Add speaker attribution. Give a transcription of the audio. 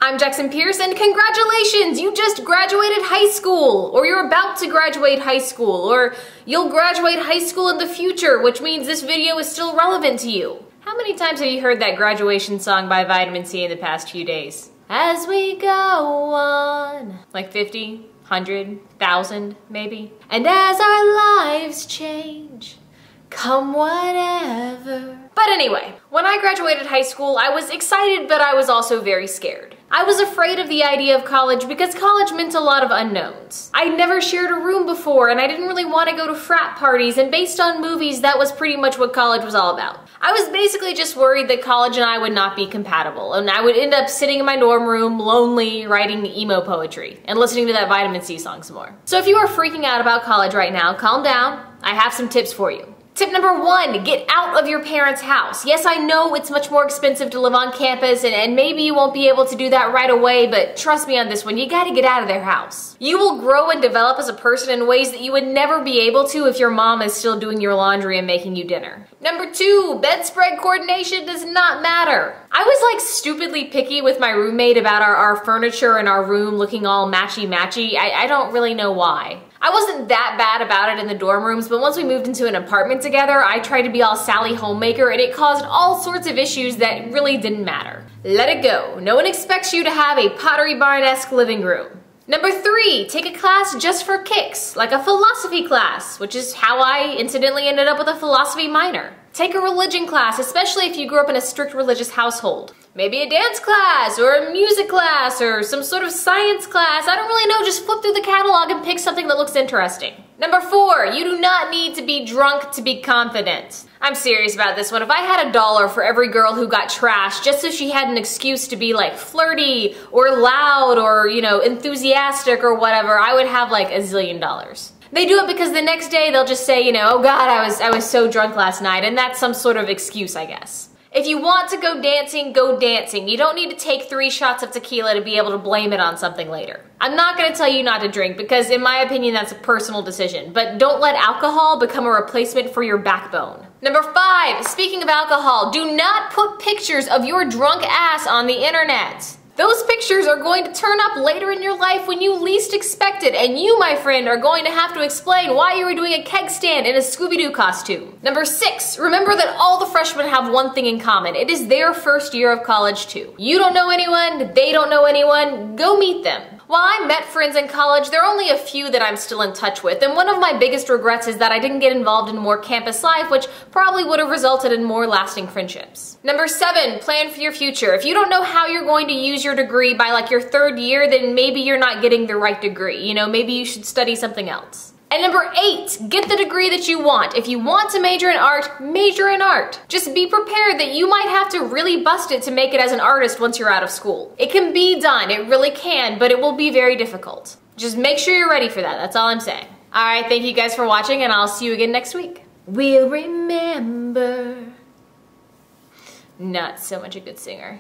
Speaker 1: I'm Jackson Pearce, and congratulations! You just graduated high school, or you're about to graduate high school, or you'll graduate high school in the future, which means this video is still relevant to you. How many times have you heard that graduation song by Vitamin C in the past few days? As we go on. Like 50, 100, 1,000, maybe? And as our lives change, come whatever. But anyway, when I graduated high school, I was excited, but I was also very scared. I was afraid of the idea of college because college meant a lot of unknowns. I'd never shared a room before, and I didn't really want to go to frat parties, and based on movies, that was pretty much what college was all about. I was basically just worried that college and I would not be compatible, and I would end up sitting in my dorm room, lonely, writing emo poetry, and listening to that Vitamin C song some more. So if you are freaking out about college right now, calm down. I have some tips for you. Tip number 1, get out of your parents' house. Yes, I know it's much more expensive to live on campus and maybe you won't be able to do that right away, but trust me on this one, you gotta get out of their house. You will grow and develop as a person in ways that you would never be able to if your mom is still doing your laundry and making you dinner. Number 2, bedspread coordination does not matter. I was like stupidly picky with my roommate about our furniture and our room looking all matchy-matchy. I don't really know why. I wasn't that bad about it in the dorm rooms, but once we moved into an apartment together, I tried to be all Sally homemaker and it caused all sorts of issues that really didn't matter. Let it go. No one expects you to have a Pottery Barn-esque living room. Number 3, take a class just for kicks, like a philosophy class, which is how I incidentally ended up with a philosophy minor. Take a religion class, especially if you grew up in a strict religious household. Maybe a dance class, or a music class, or some sort of science class. I don't really know, just flip through the catalog and pick something that looks interesting. Number 4, you do not need to be drunk to be confident. I'm serious about this one. If I had $1 for every girl who got trashed just so she had an excuse to be like flirty, or loud, or enthusiastic or whatever, I would have like $1 zillion. They do it because the next day they'll just say, oh God, I was so drunk last night, and that's some sort of excuse, I guess. If you want to go dancing, go dancing. You don't need to take 3 shots of tequila to be able to blame it on something later. I'm not going to tell you not to drink because in my opinion that's a personal decision, but don't let alcohol become a replacement for your backbone. Number 5, speaking of alcohol, do not put pictures of your drunk ass on the internet. Those pictures are going to turn up later in your life when you least expect it, and you, my friend, are going to have to explain why you were doing a keg stand in a Scooby-Doo costume. Number 6, remember that all the freshmen have one thing in common. It is their first year of college too. You don't know anyone, they don't know anyone, go meet them. While I met friends in college, there are only a few that I'm still in touch with, and one of my biggest regrets is that I didn't get involved in more campus life, which probably would have resulted in more lasting friendships. Number 7, plan for your future. If you don't know how you're going to use your degree by like your 3rd year, then maybe you're not getting the right degree. Maybe you should study something else. And number 8, get the degree that you want. If you want to major in art, major in art. Just be prepared that you might have to really bust it to make it as an artist once you're out of school. It can be done, it really can, but it will be very difficult. Just make sure you're ready for that, that's all I'm saying. Alright, thank you guys for watching, and I'll see you again next week. We'll remember. Not so much a good singer.